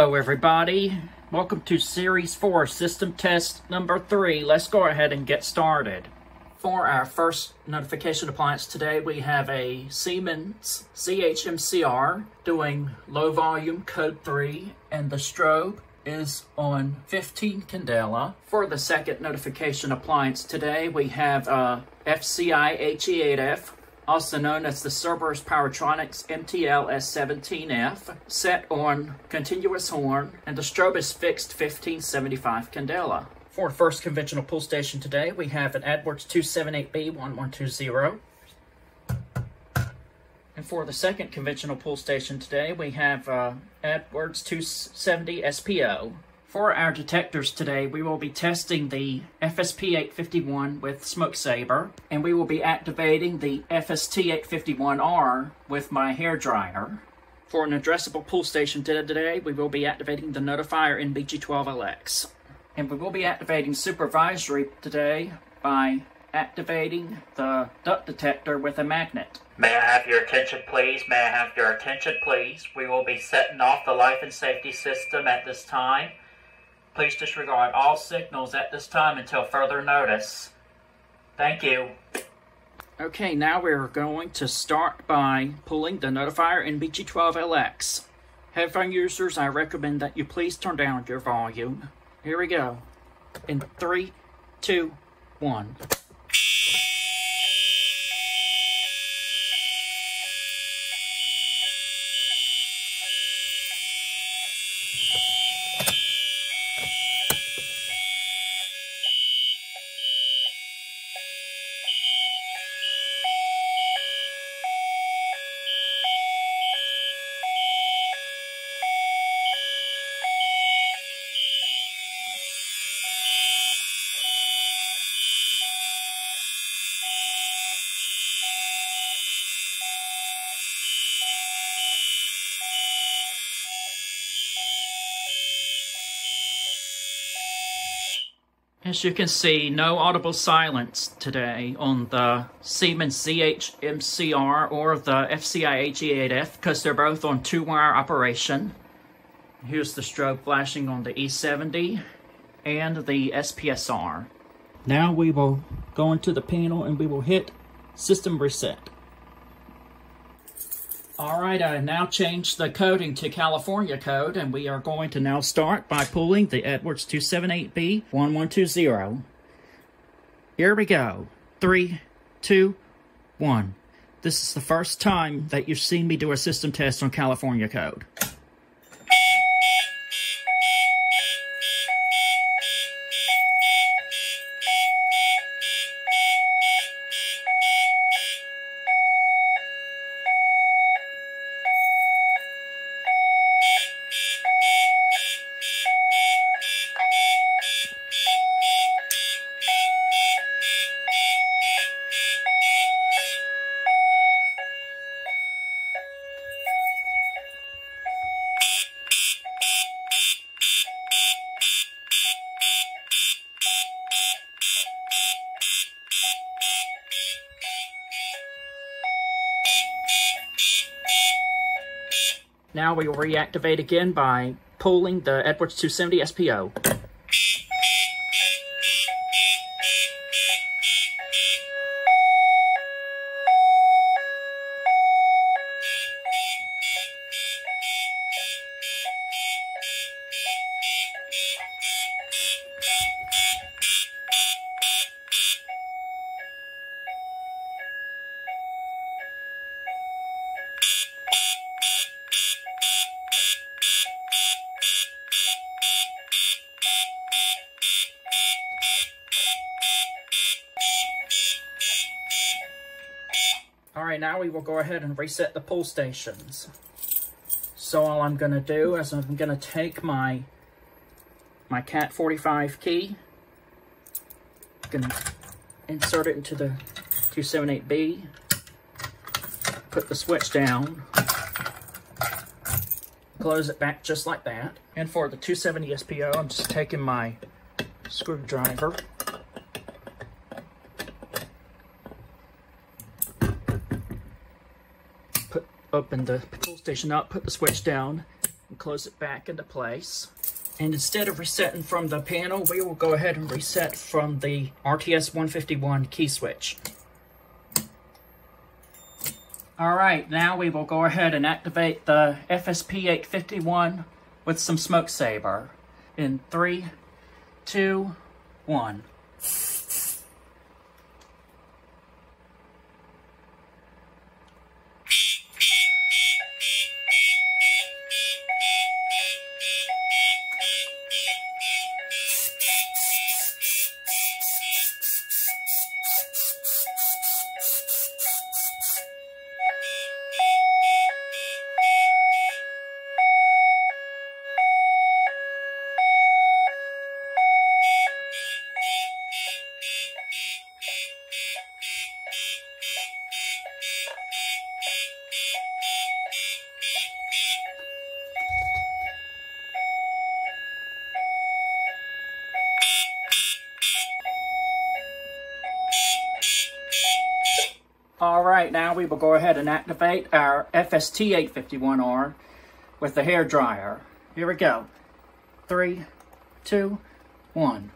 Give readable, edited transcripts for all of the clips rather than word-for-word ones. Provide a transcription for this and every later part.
Hello everybody, welcome to Series 4 System Test number 3. Let's go ahead and get started. For our first notification appliance today, we have a Siemens CHMCR doing low volume code 3, and the strobe is on 15 candela. For the second notification appliance today, we have a FCI HE8F, also known as the Cerberus Powertronics MTL S17F, set on continuous horn, and the strobe is fixed 1575 candela. For the first conventional pull station today, we have an AdWords 278B1120. And for the second conventional pull station today, we have AdWords 270 SPO. For our detectors today, we will be testing the FSP851 with Smoke Saber, and we will be activating the FST851R with my hair dryer. For an addressable pull station today, we will be activating the Notifier NBG12LX. And we will be activating supervisory today by activating the duct detector with a magnet. May I have your attention, please? May I have your attention, please? We will be setting off the life and safety system at this time. Please disregard all signals at this time until further notice. Thank you. Okay, now we're going to start by pulling the Notifier NBG12LX. Headphone users, I recommend that you please turn down your volume. Here we go. In 3, 2, 1. As you can see, no audible silence today on the Siemens CHMCR or the FCI HE8F because they're both on 2-wire operation. Here's the strobe flashing on the E70 and the SPSR. Now we will go into the panel and we will hit System Reset. Alright, I now changed the coding to California code, and we are going to now start by pulling the AdWords 278B1120. Here we go. 3, 2, 1. This is the first time that you've seen me do a system test on California code. Now we will reactivate again by pulling the AdWords 270 SPO. Alright, now we will go ahead and reset the pull stations. So all I'm going to do is I'm going to take my Cat 45 key, I'm going to insert it into the 278B, put the switch down, close it back just like that. And for the 270 SPO, I'm just taking my screwdriver, open the pull station up, put the switch down, and close it back into place. And instead of resetting from the panel, we will go ahead and reset from the RTS 151 key switch. Alright, now we will go ahead and activate the FSP-851 with some smoke saber. In 3, 2, 1. Alright, now we will go ahead and activate our FST-851R with the hair dryer. Here we go. 3, 2, 1.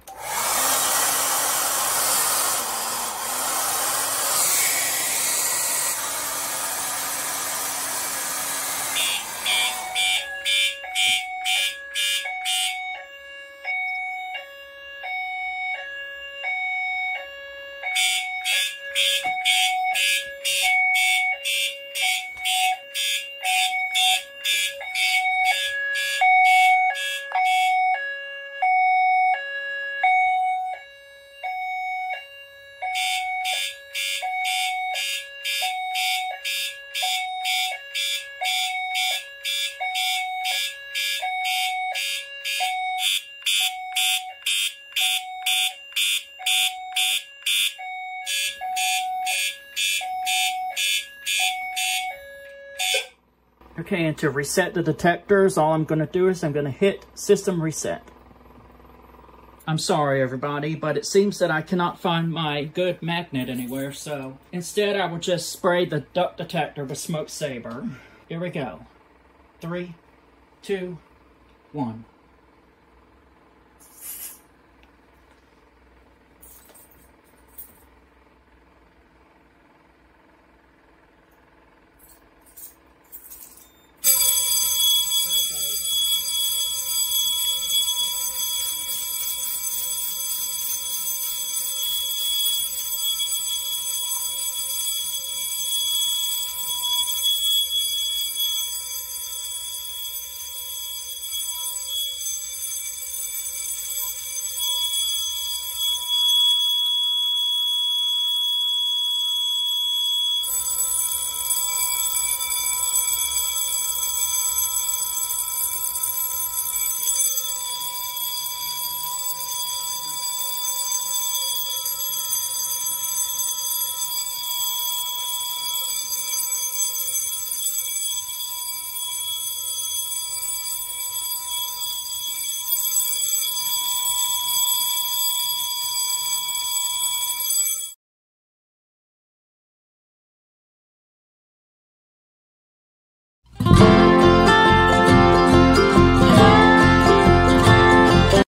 Okay, and to reset the detectors, all I'm going to do is I'm going to hit System Reset. I'm sorry, everybody, but it seems that I cannot find my good magnet anywhere, so instead I will just spray the duct detector with smoke saber. Here we go. 3, 2, 1.